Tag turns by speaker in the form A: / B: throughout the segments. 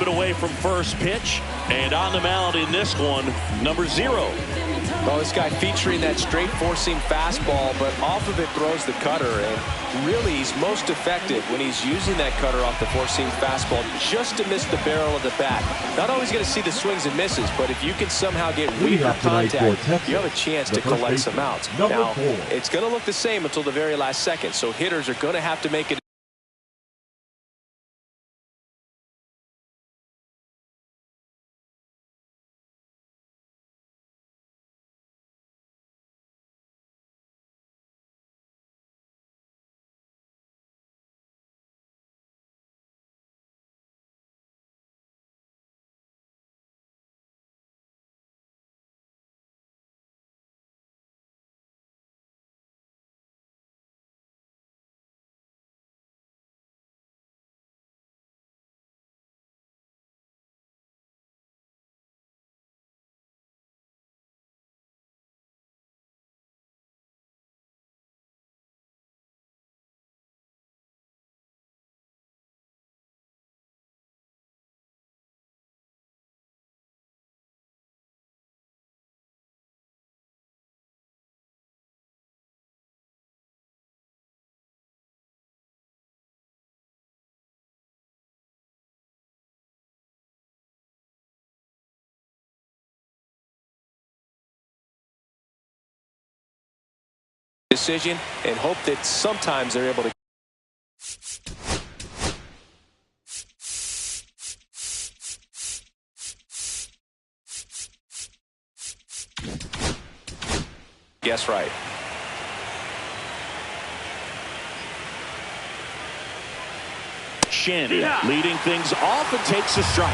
A: bit away from first pitch. And on the mound in this one, number 0.
B: Well, this guy featuring that straight four-seam fastball, but off of it throws the cutter. And really, he's most effective when he's using that cutter off the four-seam fastball just to miss the barrel of the bat. Not always going to see the swings and misses, but if you can somehow get weaker contact, you have a chance to collect some outs. Now, it's going to look the same until the very last second, so hitters are going to have to make it. Decision and hope that sometimes they're able to. Guess right.
A: Shin leading things off and takes a strike.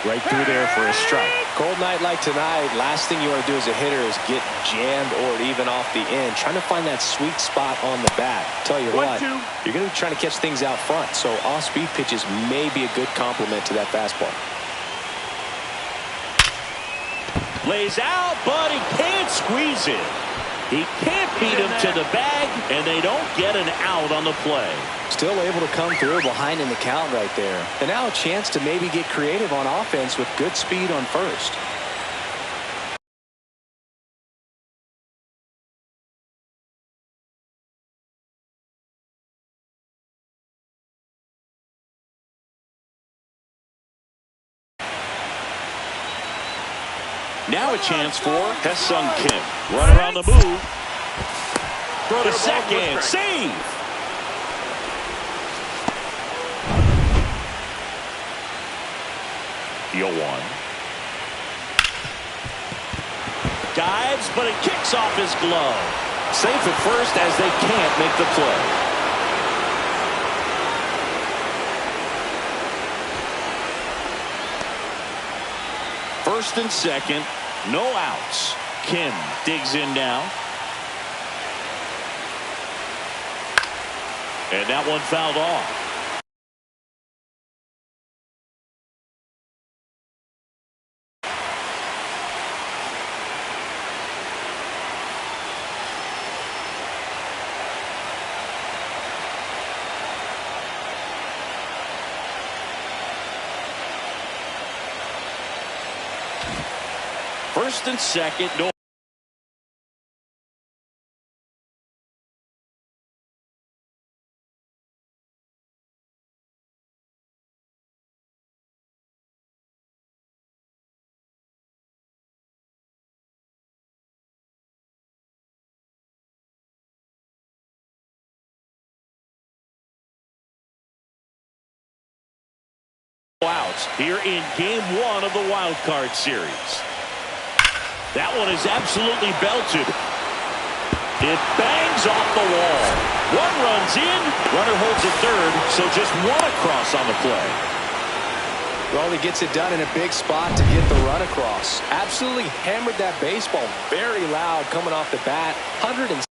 A: Right through there for a strike.
B: Cold night like tonight, last thing you want to do as a hitter is get jammed or even off the end. Trying to find that sweet spot on the bat. Tell you what, you're going to be trying to catch things out front, so off-speed pitches may be a good complement to that fastball.
A: Lays out, but he can't squeeze it. He can't beat him to the bag, and they don't get an out on the play.
B: Still able to come through behind in the count right there. And now a chance to maybe get creative on offense with good speed on first.
A: Now a chance for Hae-Sung Kim. Runner on the move. Throw to second. Save. Deal one. Dives, but it kicks off his glove. Safe at first as they can't make the play. First and second, no outs. Kim digs in now. And that one fouled off. First and second, no. Outs here in game 1 of the wild card series. That one is absolutely belted. It bangs off the wall. One runs in. Runner holds at third, so just one across on the play.
B: Well, he gets it done in a big spot to get the run across. Absolutely hammered that baseball. Very loud coming off the bat. 107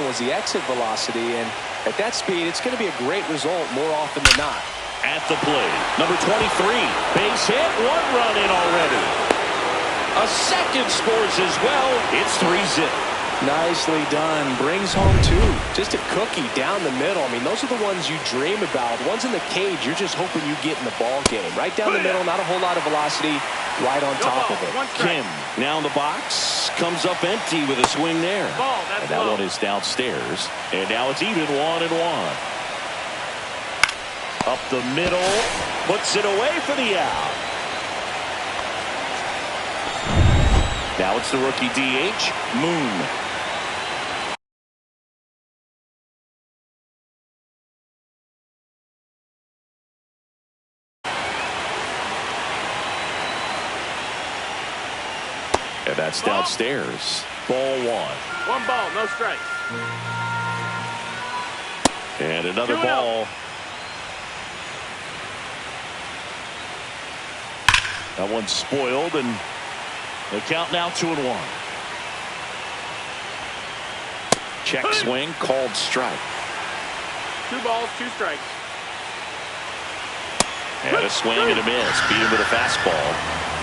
B: was the exit velocity, and at that speed, it's going to be a great result more often than not.
A: At the plate, number 23, base hit, one run in already. A second scores as well. It's 3-zip.
B: Nicely done. Brings home two. Just a cookie down the middle. I mean, those are the ones you dream about. Ones in the cage, you're just hoping you get in the ball game. Right down the middle, not a whole lot of velocity. Right on top of it.
A: Kim now in the box. Comes up empty with a swing there. And that one is downstairs. And now it's even 1-1. Up the middle. Puts it away for the out. Now it's the rookie DH, Moon. And that's downstairs. Ball one.
C: One ball, no strikes.
A: And another ball. That one's spoiled, and the count now 2-1. Check swing, called strike.
C: 2 balls, 2 strikes.
A: And a swing and a miss. Beat him with a fastball.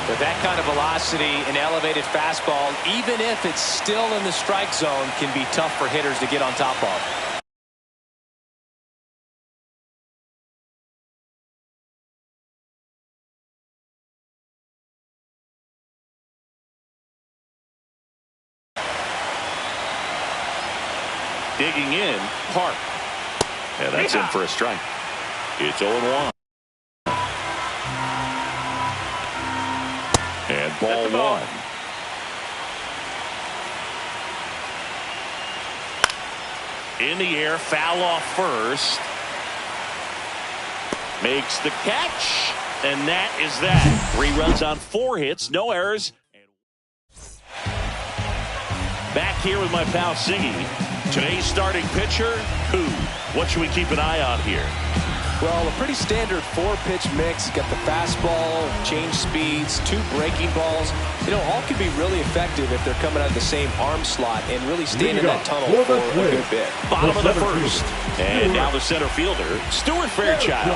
B: With that kind of velocity, an elevated fastball, even if it's still in the strike zone, can be tough for hitters to get on top of.
A: Digging in, Park. And that's in for a strike. It's 0-1. And ball one. In the air, foul off first. Makes the catch. And that is that. 3 runs on 4 hits, no errors. Back here with my pal Siggy. Today's starting pitcher, who? What should we keep an eye on here?
B: Well, a pretty standard 4-pitch mix. Got the fastball, change speeds, 2 breaking balls. You know, all can be really effective if they're coming out of the same arm slot and really staying in that tunnel for a good bit.
A: Bottom of the first. And now the center fielder, Stuart Fairchild.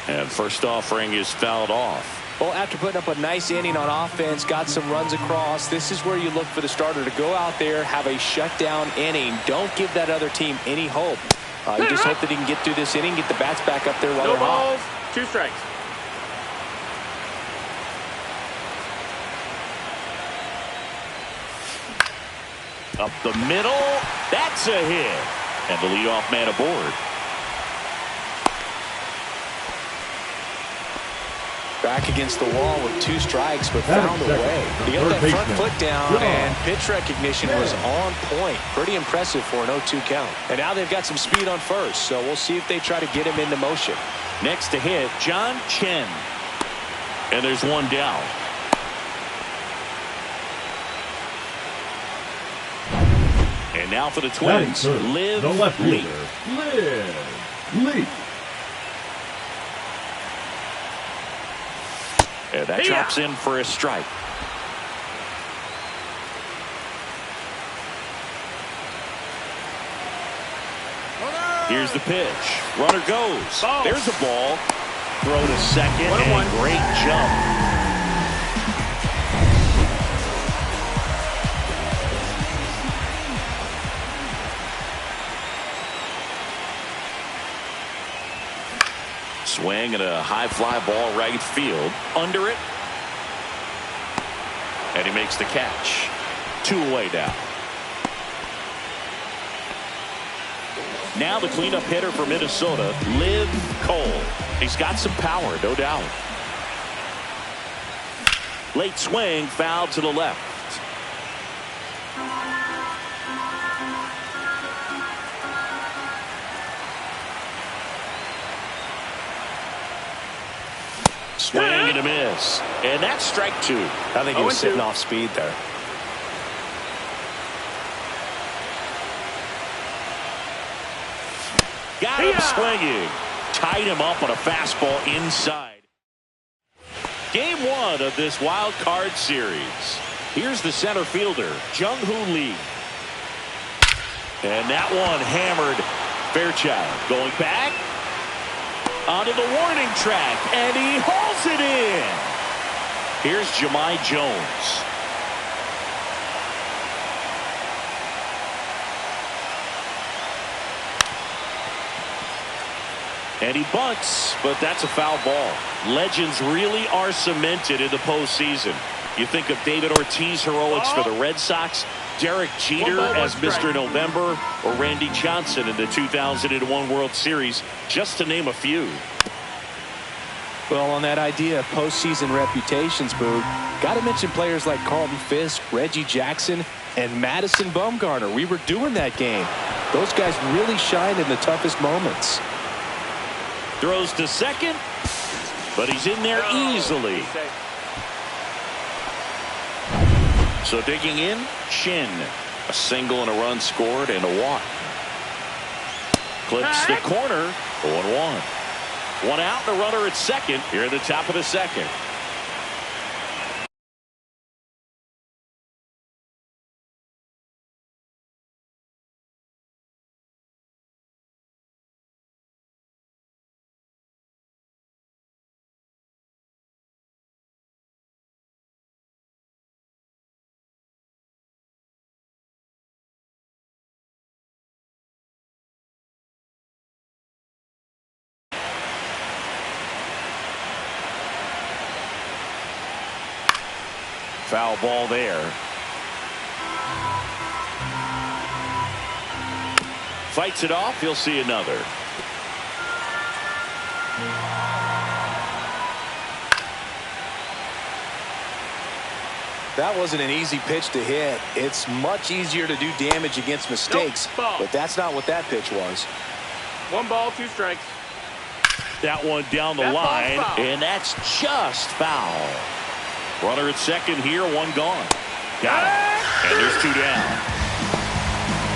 A: And first offering is fouled off.
B: Well, after putting up a nice inning on offense, got some runs across, this is where you look for the starter to go out there, have a shutdown inning. Don't give that other team any hope. You just hope that he can get through this inning, get the bats back up there while
C: No
B: they're
C: balls,
B: hot.
C: 2 strikes.
A: Up the middle. That's a hit. And the leadoff man aboard.
B: Back against the wall with 2 strikes, but found a way. He got that front foot down, and pitch recognition was on point. Pretty impressive for an 0-2 count. And now they've got some speed on first, so we'll see if they try to get him into motion.
A: Next to hit, John Chen. And there's one down. And now for the Twins, Liv Lee. And that drops in for a strike. Here's the pitch. Runner goes. There's the ball. Throw to second. And great jump. Swing and a high fly ball right field. Under it. And he makes the catch. 2 away now. Now the cleanup hitter for Minnesota, Liv Cole. He's got some power, no doubt. Late swing, foul to the left. Swing and a miss. And that's strike 2.
B: I think he was sitting off speed there.
A: Got him swinging. Tied him up on a fastball inside. Game 1 of this wild card series. Here's the center fielder, Jung-Hoo Lee. And that one hammered. Fairchild going back. Onto the warning track, and he hauls it in. Here's Jahmai Jones. And he bunts, but that's a foul ball. Legends really are cemented in the postseason. You think of David Ortiz heroics for the Red Sox, Derek Jeter as Mr. November, or Randy Johnson in the 2001 World Series, just to name a few.
B: Well, on that idea of postseason reputations, Boog, got to mention players like Carlton Fisk, Reggie Jackson, and Madison Bumgarner. We were doing that game. Those guys really shined in the toughest moments.
A: Throws to second, but he's in there easily. So digging in, Shin. A single and a run scored and a walk. Clips the corner, 0-1. One out and a runner at second here at the top of the second. Foul ball there. Fights it off. He'll see another.
B: That wasn't an easy pitch to hit. It's much easier to do damage against mistakes, but that's not what that pitch was.
C: 1 ball, 2 strikes.
A: That one down the line, and that's just foul. Runner at second here, 1 gone. Got it. And there's 2 down.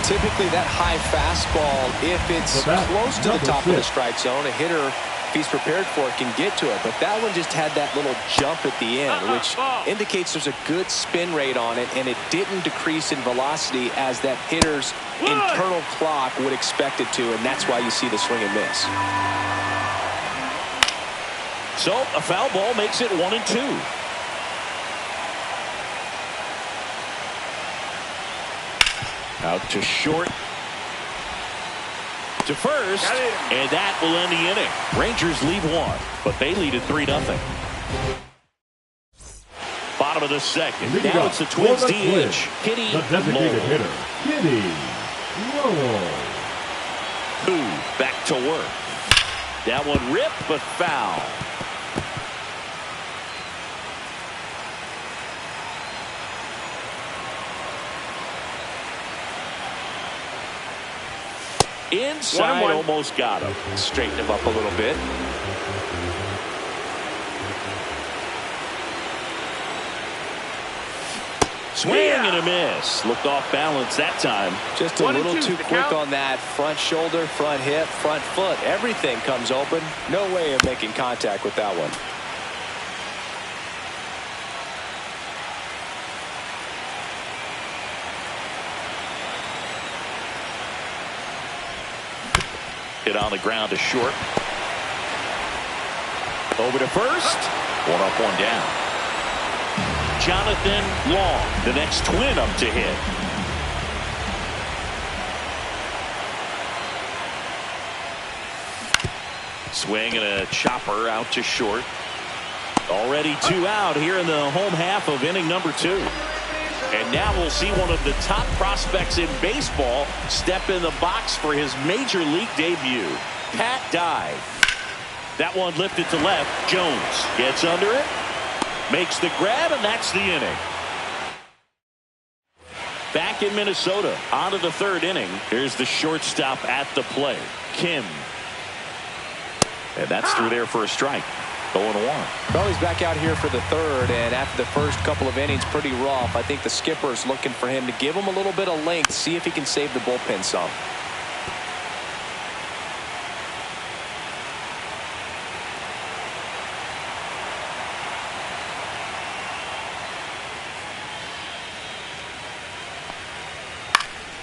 B: Typically that high fastball, if it's close to the top of the strike zone, a hitter, if he's prepared for it, can get to it. But that one just had that little jump at the end, which indicates there's a good spin rate on it, and it didn't decrease in velocity as that hitter's internal clock would expect it to, and that's why you see the swing and miss.
A: So a foul ball makes it 1-2. Out to short. To first. And that will end the inning. Rangers lead 1, but they lead at 3-0. Bottom of the second. Now it's the Twins DH. Kitty
D: the designated hitter, Kitty Lowell.
A: Who back to work. That one ripped, but foul. Inside, almost got him.
B: Straighten him up a little bit.
A: Swing and a miss. Looked off balance that time.
B: Just a little too quick on that. Front shoulder, front hip, front foot. Everything comes open. No way of making contact with that one.
A: Hit on the ground to short. Over to first. 1 up, 1 down. Jonathan Long, the next Twin up to hit. Swing and a chopper out to short. Already 2 out here in the home half of inning number 2. And now we'll see one of the top prospects in baseball step in the box for his major league debut. Pat Dye. That one lifted to left. Jones gets under it, makes the grab, and that's the inning. Back in Minnesota, on to the 3rd inning. Here's the shortstop at the plate, Kim. And that's through there for a strike. 0-1.
B: Well, he's back out here for the 3rd, and after the first couple of innings, pretty rough. I think the skipper's looking for him to give him a little bit of length, see if he can save the bullpen some.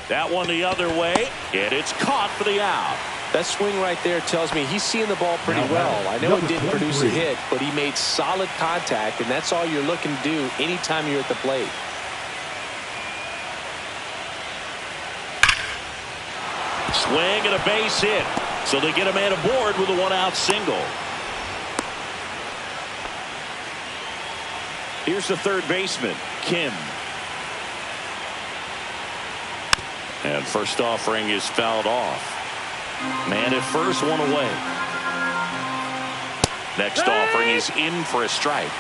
A: That one the other way, and it's caught for the out.
B: That swing right there tells me he's seeing the ball pretty well. I know it didn't produce a hit, but he made solid contact, and that's all you're looking to do anytime you're at the plate.
A: Swing and a base hit. So they get a man aboard with a one-out single. Here's the third baseman, Kim. And first offering is fouled off. Man at first, one away. Next offering is in for a strike.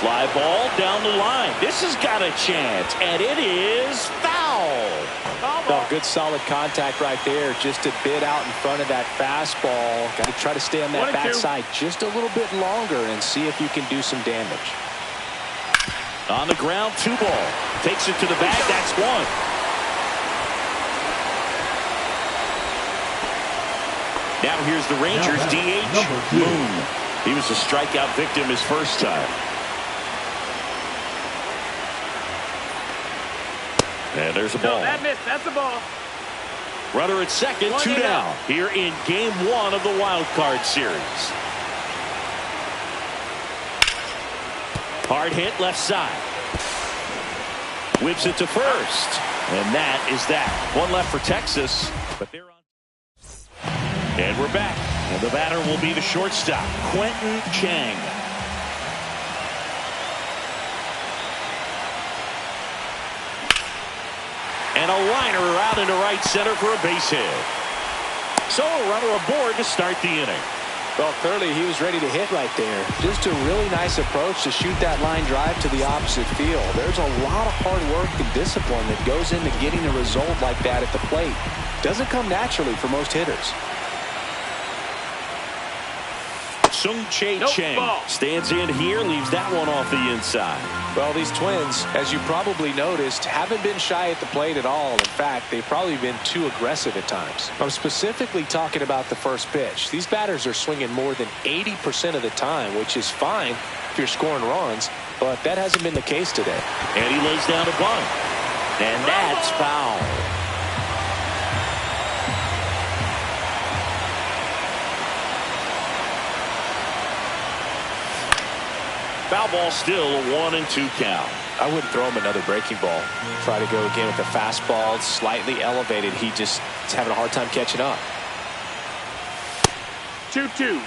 A: Fly ball down the line. This has got a chance, and it is foul.
B: Oh, good solid contact right there. Just a bit out in front of that fastball. Got to try to stay on that backside just a little bit longer and see if you can do some damage.
A: On the ground, 2 ball. Takes it to the bag. That's 1. Now here's the Rangers DH, Moon. He was a strikeout victim his first time. And there's a ball.
C: No, that missed. That's a ball.
A: Runner at second, 2 down. Here in game 1 of the wild card series. Hard hit left side. Whips it to first. And that is that. 1 left for Texas. But they're on. And we're back. And the batter will be the shortstop, Quentin Chang. And a liner out into right center for a base hit. So a runner aboard to start the inning.
B: Well, clearly he was ready to hit right there. Just a really nice approach to shoot that line drive to the opposite field. There's a lot of hard work and discipline that goes into getting a result like that at the plate. Doesn't come naturally for most hitters.
A: Sung-Chae Chang stands in here, leaves that one off the inside.
B: Well, these Twins, as you probably noticed, haven't been shy at the plate at all. In fact, they've probably been too aggressive at times. I'm specifically talking about the first pitch. These batters are swinging more than 80% of the time, which is fine if you're scoring runs, but that hasn't been the case today.
A: And he lays down a bunt. And that's foul. Foul ball, still a 1-2 count.
B: I wouldn't throw him another breaking ball. Try to go again with the fastball, slightly elevated. He just is having a hard time catching up.
C: 2-2.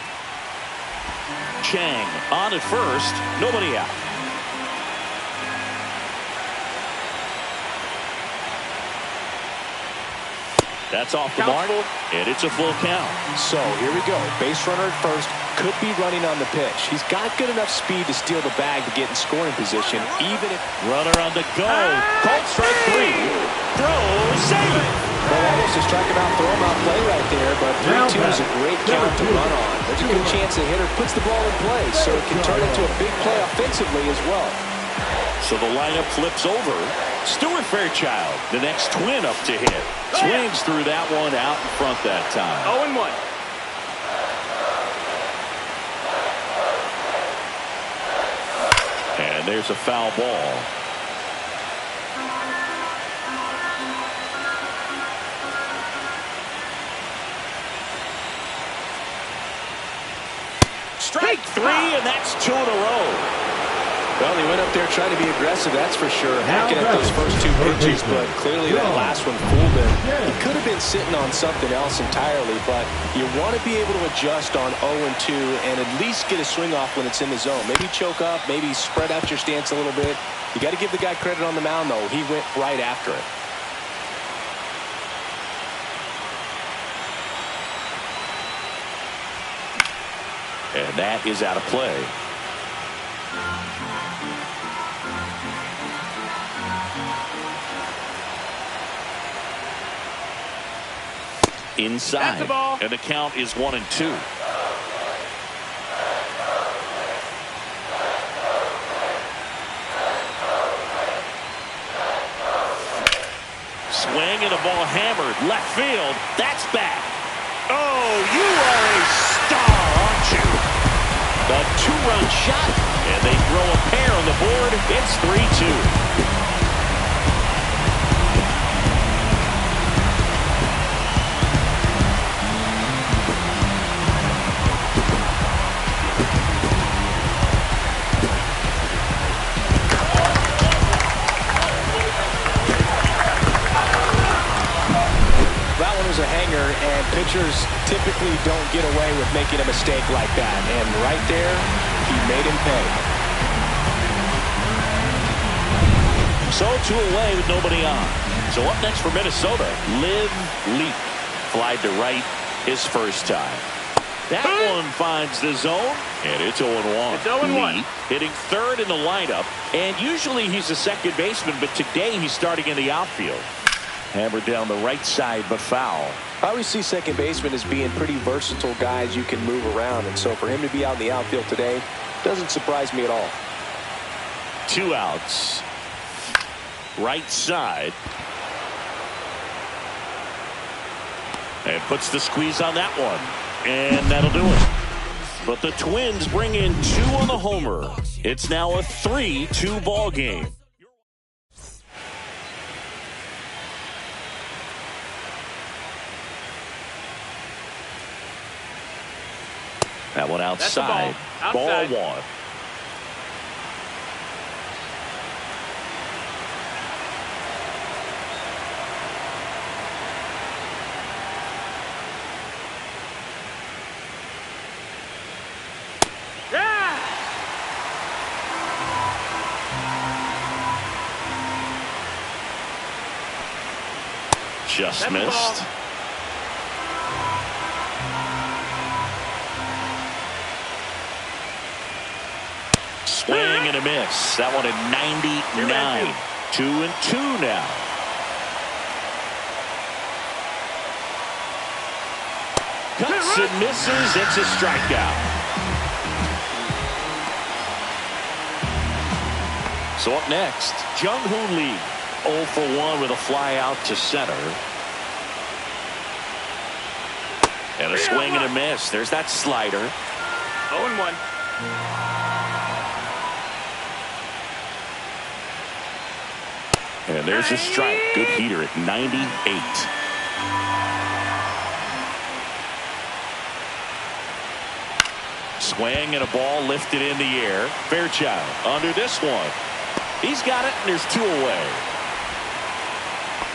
A: Chang on at first, nobody out. That's off the mark, and it's a full count.
B: So here we go. Base runner at first, could be running on the pitch. He's got good enough speed to steal the bag to get in scoring position, even if...
A: Runner on the go. Called strike 3. Throw, save it.
B: Well, almost a strikeout, throw him out play right there, but 3-2 is a great count to run on. There's a good chance the hitter puts the ball in play, so it can turn into a big play offensively as well.
A: So the lineup flips over. Stuart Fairchild, the next Twin up to hit. Swings through that one out in front that time.
C: 0-1.
A: And there's a foul ball. Strike 3, and that's 2 in a row.
B: Well, he went up there trying to be aggressive, that's for sure. Hacking at those first 2 pitches, but clearly that last one fooled him. He could have been sitting on something else entirely, but you want to be able to adjust on 0-2 and at least get a swing off when it's in the zone. Maybe choke up, maybe spread out your stance a little bit. You got to give the guy credit on the mound, though. He went right after it.
A: And that is out of play. Inside, and the count is 1-2. Swing and a ball hammered left field. That's back. Oh, you are a star, aren't you? The 2-run shot, and they throw a pair on the board. It's 3-2.
B: And pitchers typically don't get away with making a mistake like that. And right there, he made him pay.
A: So 2 away with nobody on. So up next for Minnesota, Live Leak. Flied to right his first time. That one finds the zone, and it's 0-1.
C: It's 0-1.
A: Hitting third in the lineup, and usually he's a second baseman, but today he's starting in the outfield. Hammered down the right side, but foul.
B: I always see second basemen as being pretty versatile guys you can move around, and so for him to be out in the outfield today doesn't surprise me at all.
A: 2 outs. Right side. And puts the squeeze on that one. And that'll do it. But the Twins bring in 2 on the homer. It's now a 3-2 ball game. That one outside. Ball 1. Just missed. Swing and a miss. That one at 99. 2-2 now. Cuts and misses. It's a strikeout. So up next, Jung-Hoo Lee. 0 for 1 with a fly out to center. And a swing and a miss. There's that slider.
C: 0-1.
A: And there's a strike. Good heater at 98. Swing and a ball lifted in the air. Fairchild under this one. He's got it, and there's 2 away.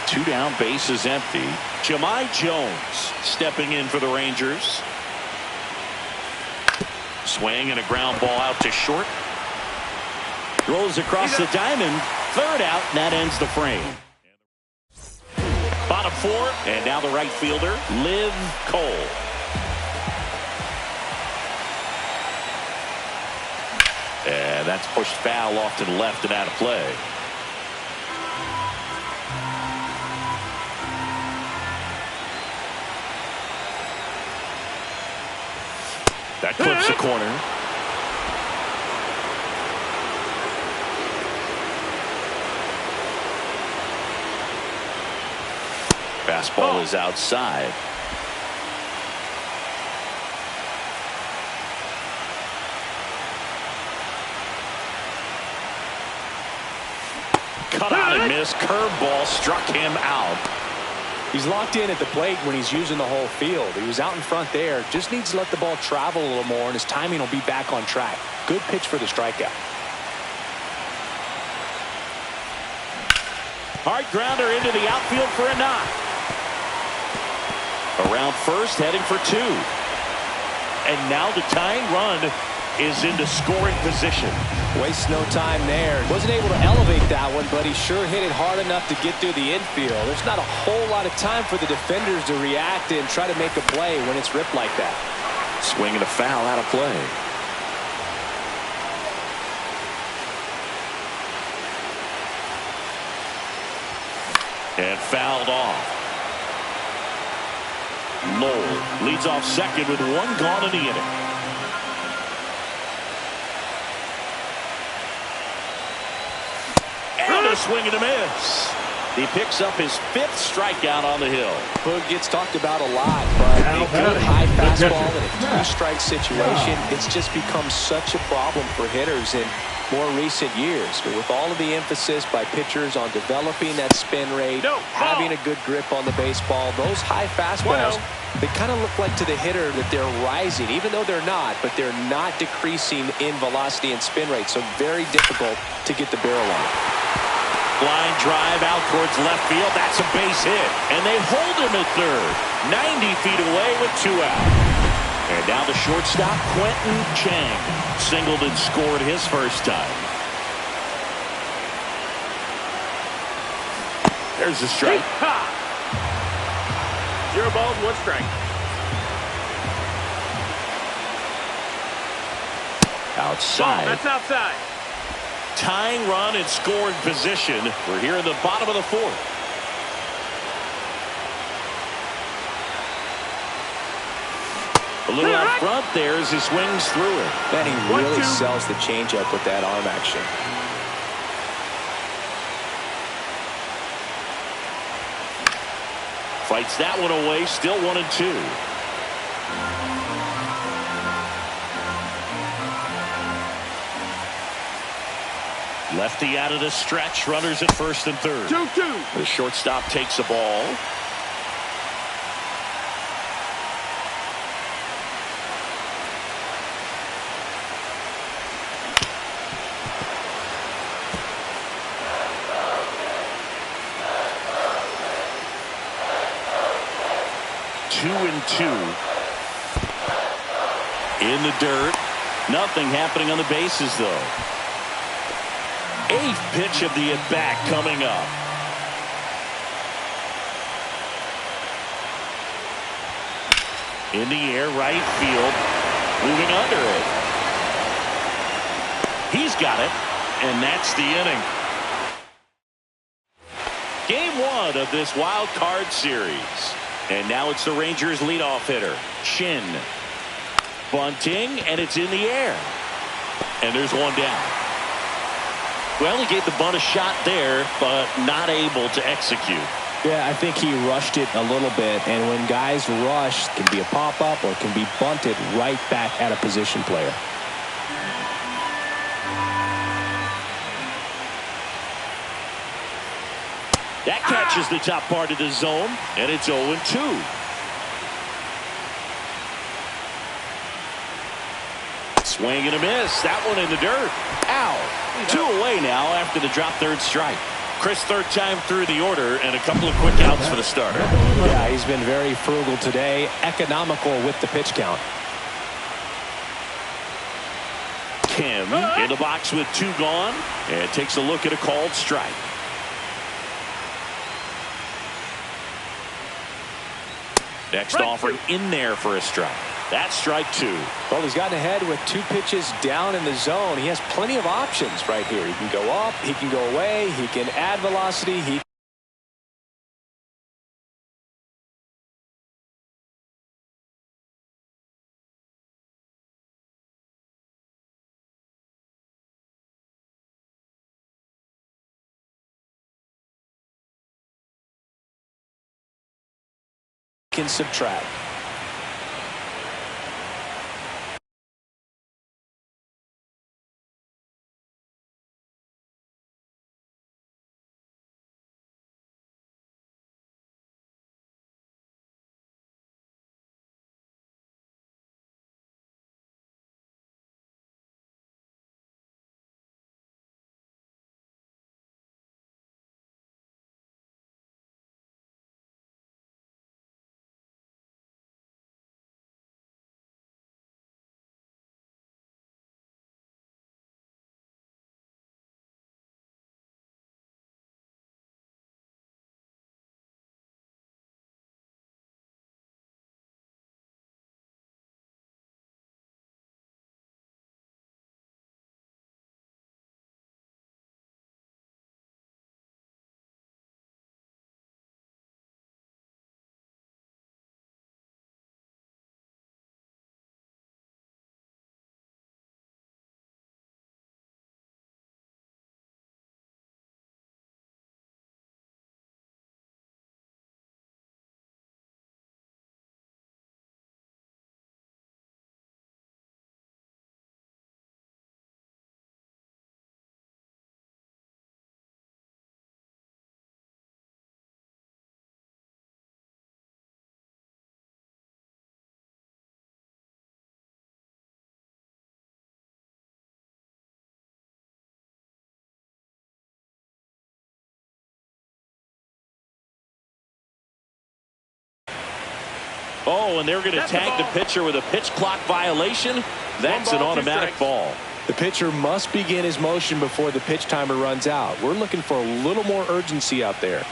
A: 2 down, base is empty. Jahmai Jones stepping in for the Rangers. Swing and a ground ball out to short. Rolls across the diamond. 3rd out, and that ends the frame. Bottom 4, and now the right fielder, Liv Cole. And that's pushed foul off to the left and out of play. That clips the corner. Fastball is outside. Cut out and missed. Curveball struck him out.
B: He's locked in at the plate when he's using the whole field. He was out in front there. Just needs to let the ball travel a little more, and his timing will be back on track. Good pitch for the strikeout.
A: Hard grounder into the outfield for a knock. Around first, heading for 2. And now the tying run is into scoring position.
B: Wastes no time there. Wasn't able to elevate that one, but he sure hit it hard enough to get through the infield. There's not a whole lot of time for the defenders to react and try to make a play when it's ripped like that.
A: Swing and a foul out of play. And fouled off. Lowell leads off second with 1 gone in the inning. And a swing and a miss. He picks up his 5th strikeout on the hill.
B: Hood gets talked about a lot, but a good high fastball in a 2-strike situation, it's just become such a problem for hitters in more recent years. But with all of the emphasis by pitchers on developing that spin rate, having a good grip on the baseball, those high fastballs, they kind of look like to the hitter that they're rising, even though they're not, but they're not decreasing in velocity and spin rate. So very difficult to get the barrel on.
A: Line drive out towards left field. That's a base hit. And they hold him at third. 90 feet away with 2 out. And now the shortstop, Quentin Chang. Singled and scored his first time. There's the strike.
C: Ha! 0 balls, 1 strike.
A: Outside.
C: Ball, that's outside.
A: Tying run in scoring position. We're here in the bottom of the 4th. A little out front there as he swings through it.
B: Man, he really sells the changeup with that arm action.
A: Fights that one away. Still 1-2. Lefty out of the stretch. Runners at first and third.
C: 2-2.
A: The shortstop takes the ball. Two and 2. In the dirt. Nothing happening on the bases, though. 8th pitch of the at-bat coming up. In the air, right field. Moving under it. He's got it. And that's the inning. Game 1 of this wild card series. And now it's the Rangers leadoff hitter, Shin. Bunting, and it's in the air. And there's one down. Well, he gave the bunt a shot there, but not able to execute.
B: Yeah, I think he rushed it a little bit, and when guys rush, it can be a pop-up or it can be bunted right back at a position player.
A: That catches the top part of the zone, and it's 0-2. Swing and a miss. That one in the dirt. Ow. 2 away now after the drop third strike. Chris, third time through the order, and a couple of quick outs for the starter.
B: Yeah, he's been very frugal today, economical with the pitch count.
A: Kim in the box with 2 gone, and takes a look at a called strike. Next offering in there for a strike. That's strike 2.
B: Well, he's gotten ahead with 2 pitches down in the zone. He has plenty of options right here. He can go up, he can go away, he can add velocity, he can subtract.
A: Oh, and they're going to tag the pitcher with a pitch clock violation. That's an automatic ball.
B: The pitcher must begin his motion before the pitch timer runs out. We're looking for a little more urgency out there.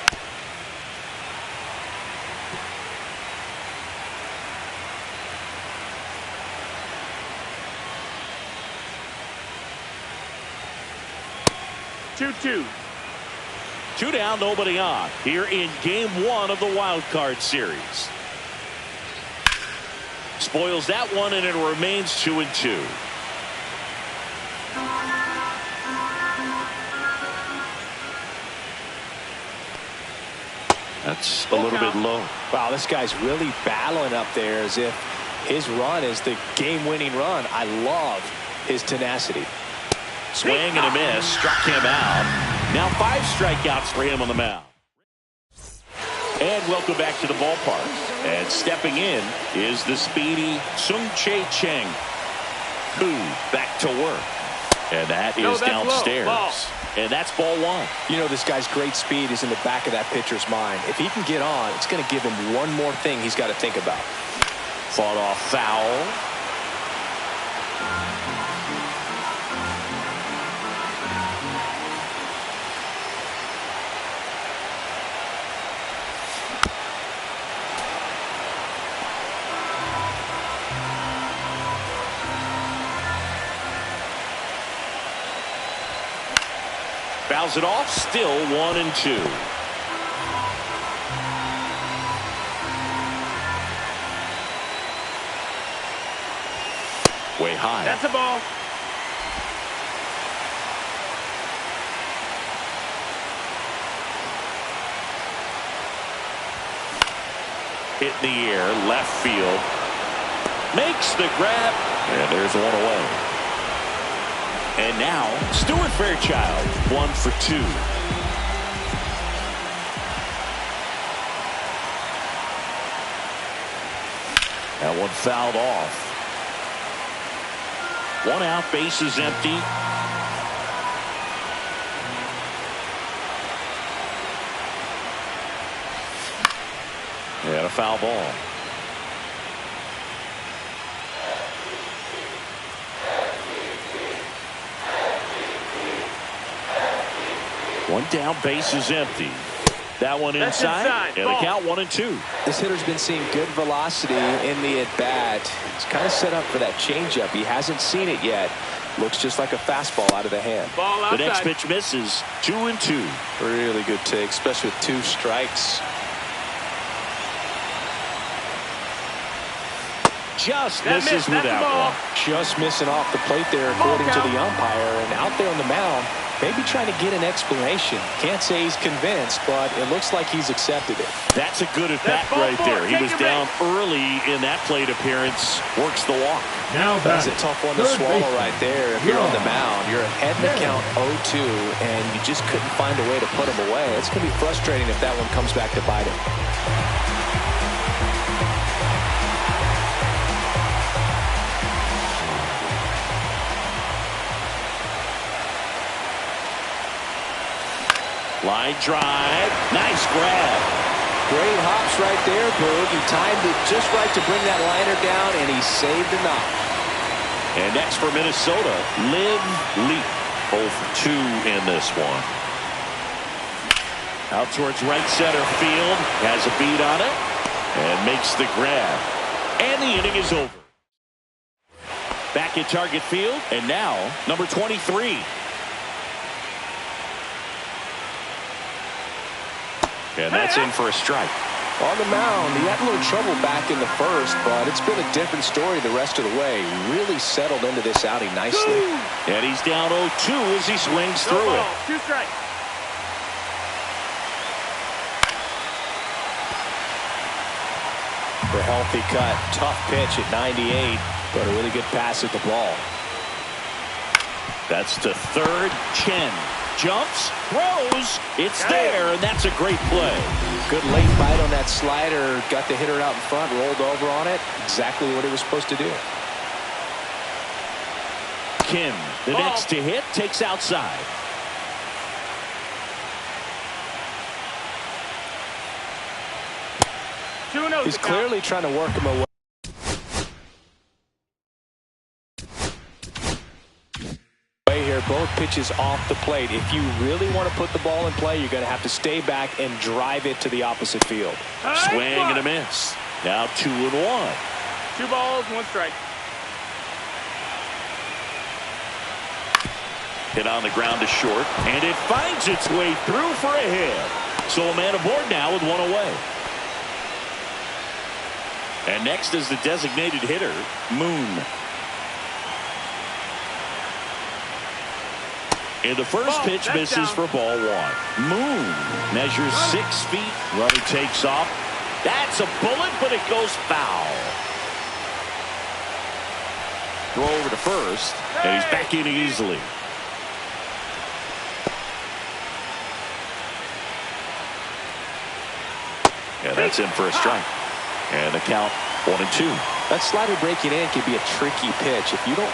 A: Two down, nobody on. Here in game one of the wild card series. Spoils that one, and it remains 2-2. That's a little bit low.
B: Wow, this guy's really battling up there as if his run is the game-winning run. I love his tenacity.
A: Swing and a miss. Struck him out. Now 5 strikeouts for him on the mound. And welcome back to the ballpark. And stepping in is the speedy Sung-Chae Cheng, who back to work. And that is downstairs. And that's ball one.
B: You know, this guy's great speed is in the back of that pitcher's mind. If he can get on, it's going to give him one more thing he's got to think about.
A: Fought off foul. Fouls it off, still 1-2. Way high.
C: That's a ball.
A: Hit in the air, left field. Makes the grab, and there's one away. And now, Stuart Fairchild, 1 for 2. That one fouled off. 1 out, base is empty. And a foul ball. One down, base is empty. That one inside. And the count 1-2.
B: This hitter's been seeing good velocity in the at-bat. He's kind of set up for that changeup. He hasn't seen it yet. Looks just like a fastball out of the hand.
A: The next pitch misses. 2-2.
B: Really good take, especially with 2 strikes.
A: Just misses with that one.
B: Just missing off the plate there, according to the umpire. And out there on the mound, maybe trying to get an explanation. Can't say he's convinced, but it looks like he's accepted it.
A: That's a good at-bat right there. He was down early in that plate appearance. Works the walk.
D: Now
B: that's a tough one to swallow right there. If you're on the mound, you're ahead in the count 0-2, and you just couldn't find a way to put him away. It's going to be frustrating if that one comes back to bite him.
A: Line drive. Nice grab.
B: Great hops right there, Boog. He timed it just right to bring that liner down, and he saved the knock.
A: And next for Minnesota, Liv Leak. 0 for 2 in this one. Out towards right center field. Has a beat on it. And makes the grab. And the inning is over. Back at target field. And now, number 23. And that's in for a strike.
B: On the mound, he had a little trouble back in the first, but it's been a different story the rest of the way. Really settled into this outing nicely.
A: And he's down 0-2 as he swings through it.
C: 2 strikes.
B: The healthy cut, tough pitch at 98, but a really good pass at the ball.
A: That's to third. Chen jumps, throws, it's there, and that's a great play.
B: Good late bite on that slider, got the hitter out in front, rolled over on it. Exactly what he was supposed to do.
A: Kim, the next to hit, takes outside.
B: He's clearly trying to work him away. Here, both pitches off the plate. If you really want to put the ball in play, you're going to have to stay back and drive it to the opposite field.
A: Swing and a miss. Now 2-1.
C: 2 balls, 1 strike.
A: Hit on the ground to short, and it finds its way through for a hit. So a man aboard now with 1 away. And next is the designated hitter, Moon. And the first pitch misses for ball 1. Moon measures 6 feet. Runner takes off. That's a bullet, but it goes foul. Throw over to first, and he's back in easily. Yeah, that's in for a strike. And the count 1-2.
B: That slider breaking in can be a tricky pitch. If you don't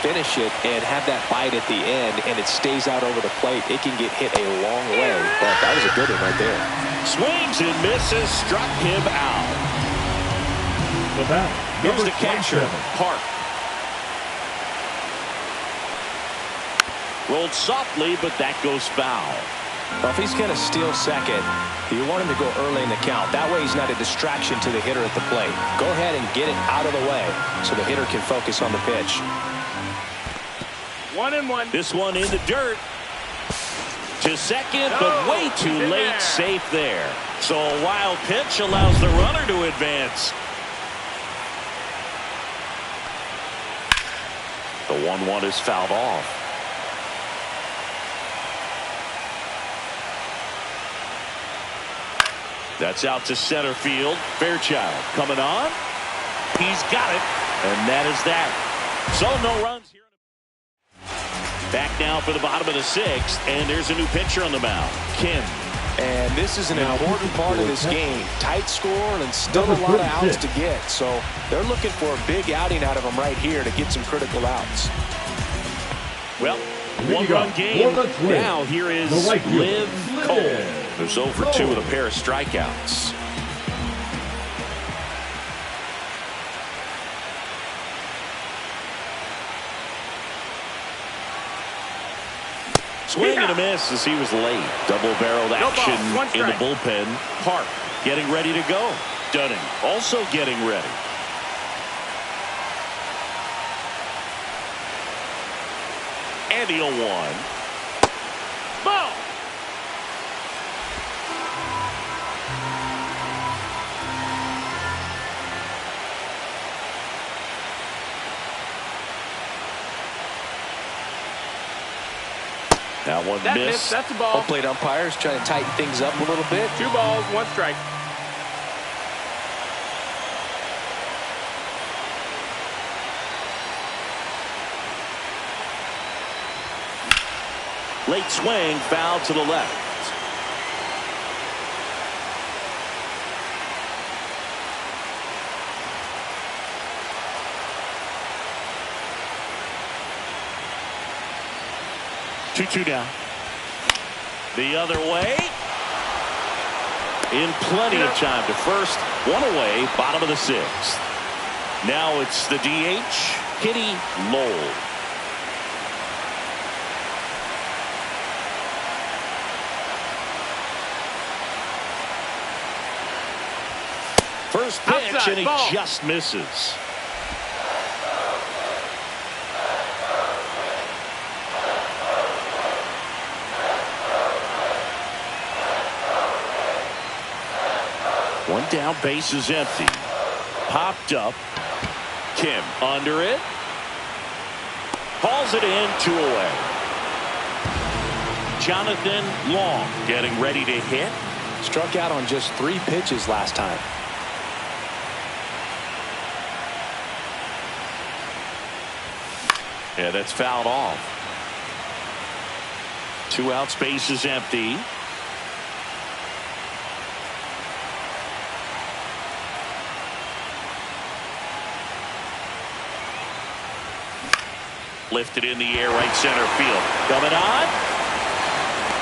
B: finish it and have that bite at the end, and it stays out over the plate, it can get hit a long way. But that was a good one right there.
A: Swings and misses, struck him out. Here's the catcher, Park. Rolled softly, but that goes foul.
B: Well, if he's going to steal second, you want him to go early in the count. That way he's not a distraction to the hitter at the plate. Go ahead and get it out of the way so the hitter can focus on the pitch.
C: 1-1.
A: This one in the dirt. To second, but way too late. Safe there. So a wild pitch allows the runner to advance. The 1-1 is fouled off. That's out to center field. Fairchild coming on. He's got it. And that is that. So no runs here. Back now for the bottom of the 6th. And there's a new pitcher on the mound. Kim.
B: And this is an important part of this game. Tight score and still a lot of outs to get. So they're looking for a big outing out of him right here to get some critical outs.
A: Well, 1-run game. Now here is Liv Cole, who's 0 for 2 with a pair of strikeouts. Swing and a miss as he was late. Double-barreled action in the bullpen. Park getting ready to go. Dunning also getting ready. And the 0-1.
C: Ball.
A: That one missed.
C: That's a ball.
B: Home plate umpires trying to tighten things up a little bit.
C: 2 balls, 1 strike.
A: Late swing, foul to the left. Two down. The other way. In plenty of time to first. 1 away, bottom of the 6th. Now it's the DH, Kitty Lowell. First pitch, outside, and he just misses. One down, base is empty. Popped up. Kim under it. Hauls it in, 2 away. Jonathan Long getting ready to hit.
B: Struck out on just 3 pitches last time.
A: Yeah, that's fouled off. 2 outs, base is empty. Lifted in the air, right center field. Coming on.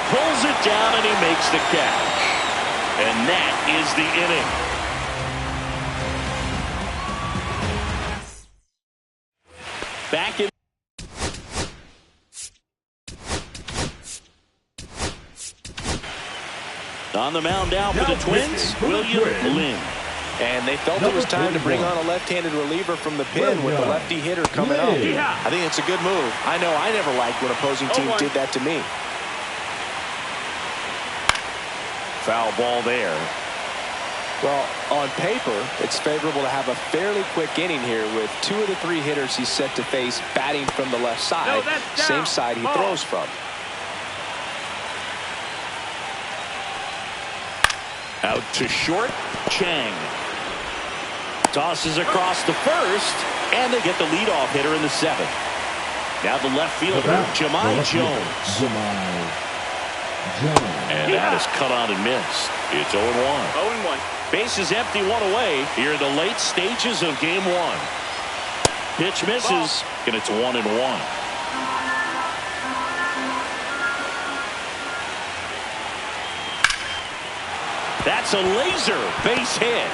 A: Pulls it down, and he makes the catch. And that is the inning. Back in. On the mound now for the Twins, William Lynn.
B: And they felt it was time to bring on a left-handed reliever from the pen with the lefty hitter coming up. I think it's a good move. I know I never liked when opposing teams did that to me.
A: Foul ball there.
B: Well, on paper, it's favorable to have a fairly quick inning here with 2 of the 3 hitters he's set to face batting from the left side, same side he throws from.
A: Out to short, Chang. Tosses across to first, and they get the leadoff hitter in the 7th. Now the left fielder, Jahmai Jones. And that is cut on and missed. It's 0-1.
C: 0-1.
A: Bases empty, 1 away here in the late stages of game 1. Pitch misses, and it's 1-1. That's a laser base hit.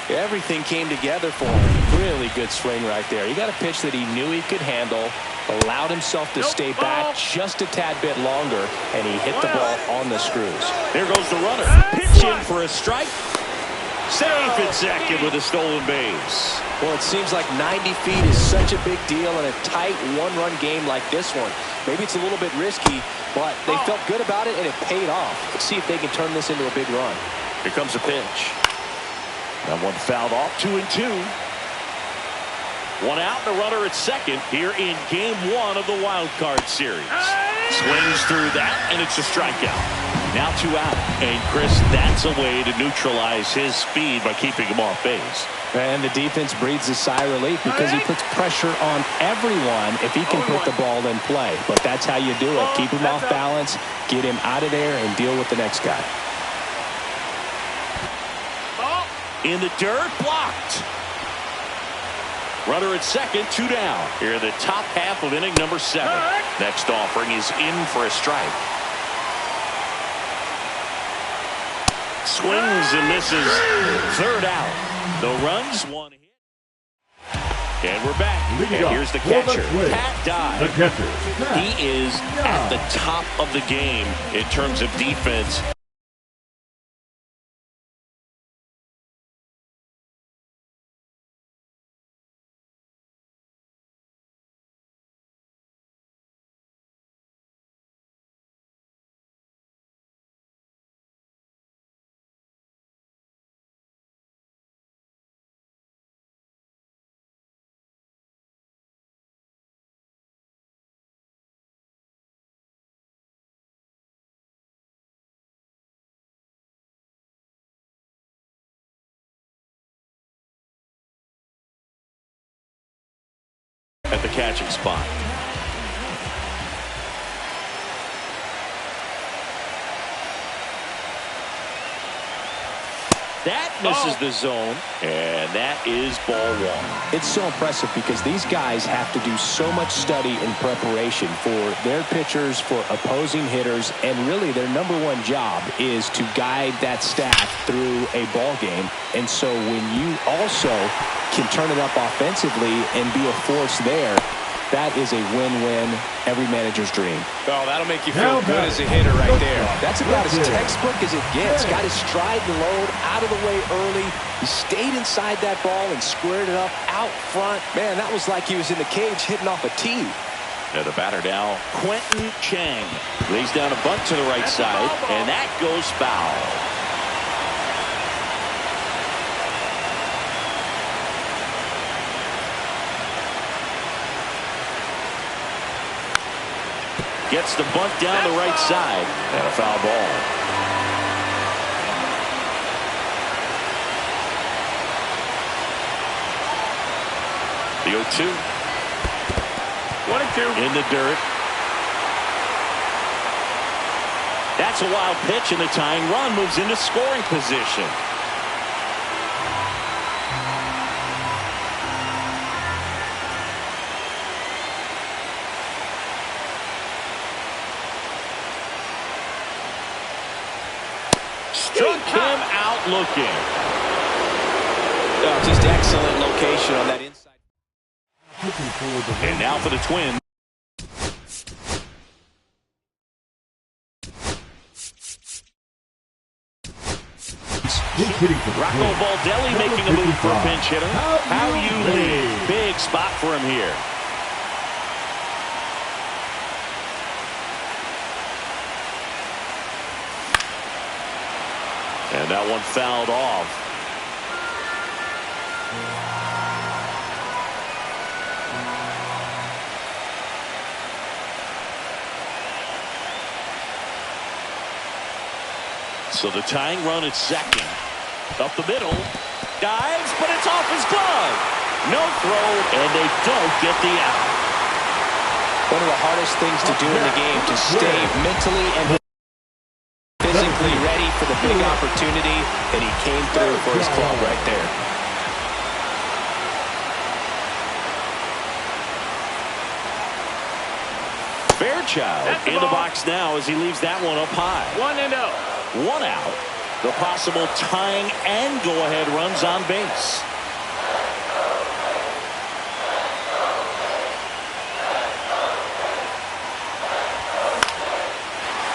B: Everything came together for him. Really good swing right there. He got a pitch that he knew he could handle, allowed himself to stay back just a tad bit longer, and he hit the ball on the screws.
A: There goes the runner. Pitch in for a strike. Safe at second with a stolen base.
B: Well, it seems like 90 feet is such a big deal in a tight one-run game like this one. Maybe it's a little bit risky, but they felt good about it, and it paid off. Let's see if they can turn this into a big run.
A: Here comes a pitch. That one fouled off, 2-2. 1 out and a runner at second here in game 1 of the wild card series. Swings through that, and it's a strikeout. Now 2 out. And Chris, that's a way to neutralize his speed by keeping him off base.
B: And the defense breathes a sigh of relief because he puts pressure on everyone if he can put the ball in play. But that's how you do it. Keep him off balance, get him out of there, and deal with the next guy.
A: In the dirt, blocked. Runner at second, 2 down. Here in the top half of inning number 7. Next offering is in for a strike. Swings and misses. 3rd out. The runs, 1 hit. And we're back. And here's the catcher, Pat Dye. He is at the top of the game in terms of defense. At the catching spot. That misses the zone, and that is ball 1.
B: It's so impressive because these guys have to do so much study and preparation for their pitchers, for opposing hitters, and really their #1 job is to guide that staff through a ball game. And so when you also can turn it up offensively and be a force there, that is a win-win, every manager's dream.
C: Oh, that'll make you feel good as a hitter right there.
B: That's about as textbook as it gets. Got his stride and load out of the way early. He stayed inside that ball and squared it up out front. Man, that was like he was in the cage hitting off a tee.
A: Now the batter now, Quentin Chang. Lays down a bunt to the right side, and that goes foul. Gets the bunt down the right side, and a foul ball. The 0-2.
C: 1-2.
A: In the dirt. That's a wild pitch, and the tying run moves into scoring position. Struck him out looking.
B: Oh, just excellent location on that inside.
A: And now for the Twins. Rocco Baldelli making a move for a pinch hitter. How you lead. Big spot for him here. And that one fouled off. So the tying run at second. Up the middle. Dives, but it's off his glove. No throw, and they don't get the out.
B: One of the hardest things to do in the game, to stay mentally and physically ready for the big opportunity, and he came through for his club right there.
A: Fairchild in the box now as he leaves that one up high.
C: 1-0.
A: 1 out. The possible tying and go-ahead runs on base.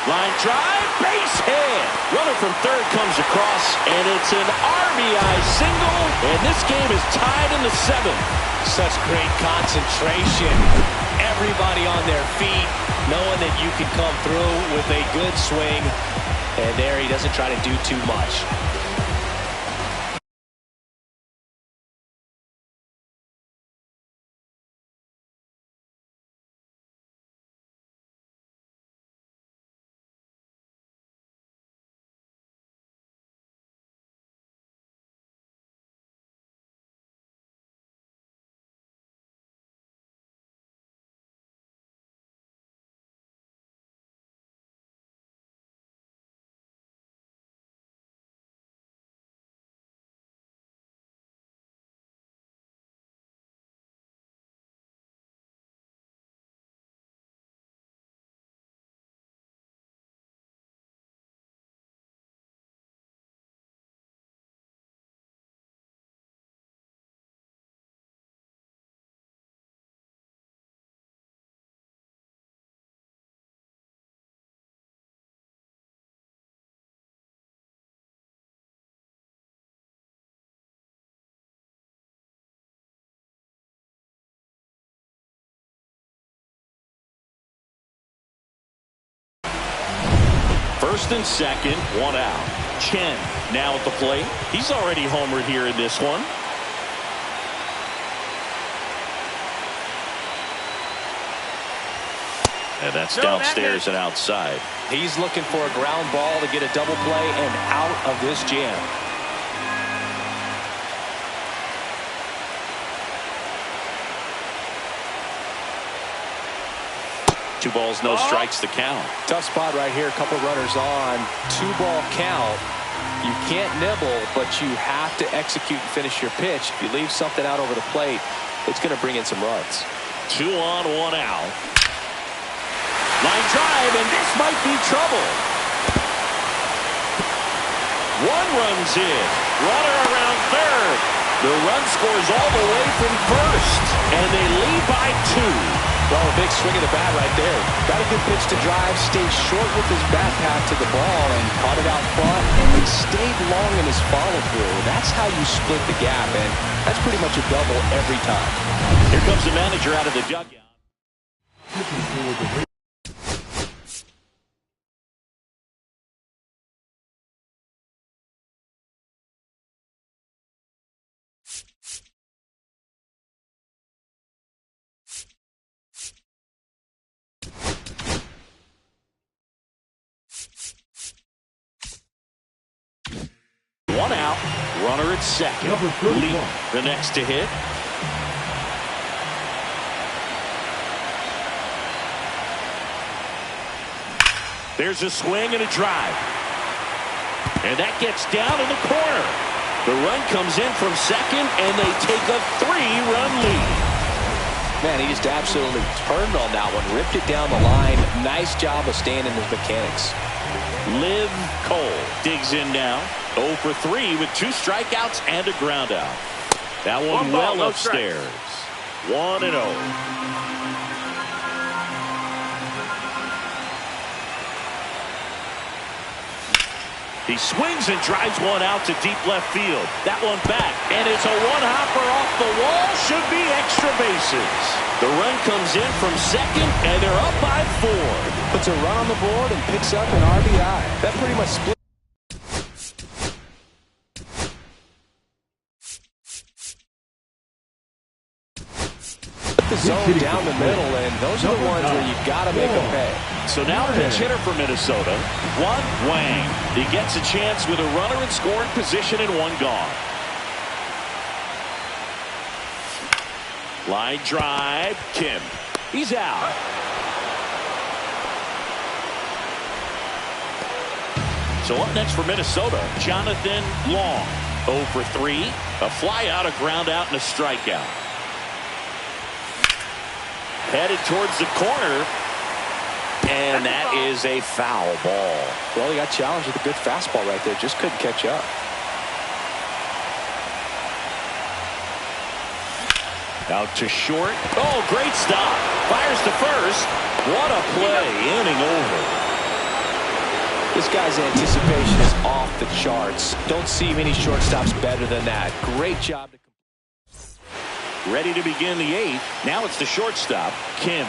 A: Line drive, base hit. Runner from third comes across, and it's an RBI single, and this game is tied in the 7th.
B: Such great concentration. Everybody on their feet, knowing that you can come through with a good swing. And there he doesn't try to do too much.
A: First and second, 1 out. Chen now at the plate. He's already homered here in this one. And that's downstairs and outside.
B: He's looking for a ground ball to get a double play and out of this jam.
A: Two balls, no strikes, the count.
B: Tough spot right here. A couple runners on. 2-ball count. You can't nibble, but you have to execute and finish your pitch. If you leave something out over the plate, it's going to bring in some runs.
A: 2 on, 1 out. Line drive, and this might be trouble. 1 runs in. Runner around third. The run scores all the way from first, and they lead by 2.
B: Well, a big swing of the bat right there. Got a good pitch to drive, stayed short with his bat path to the ball and caught it out front, and stayed long in his follow-through. That's how you split the gap, and that's pretty much a double every time.
A: Here comes the manager out of the dugout. 1 out, runner at second. Lee, the next to hit. There's a swing and a drive. And that gets down in the corner. The run comes in from second, and they take a 3-run lead.
B: Man, he just absolutely turned on that one, ripped it down the line. Nice job of staying in his mechanics.
A: Liv Cole digs in now. 0 for 3 with 2 strikeouts and a ground out. That one well upstairs. 1-0. He swings and drives one out to deep left field. That one back, and it's a one-hopper off the wall. Should be extra bases. The run comes in from second, and they're up by 4.
B: Puts a run on the board and picks up an RBI. That pretty much split the zone down the middle, and those are the ones where you've got to make them pay.
A: So now pinch hitter for Minnesota, Wang. He gets a chance with a runner in scoring position and 1 gone. Line drive, Kim. He's out. So up next for Minnesota, Jonathan Long. 0 for 3, a fly out, a ground out, and a strikeout. Headed towards the corner, and that is a foul ball.
B: Well, he got challenged with a good fastball right there. Just couldn't catch up.
A: Out to short. Oh, great stop. Fires to first. What a play. Inning over.
B: This guy's anticipation is off the charts. Don't see many shortstops better than that. Great job.
A: Ready to begin the 8th. Now it's the shortstop, Kim.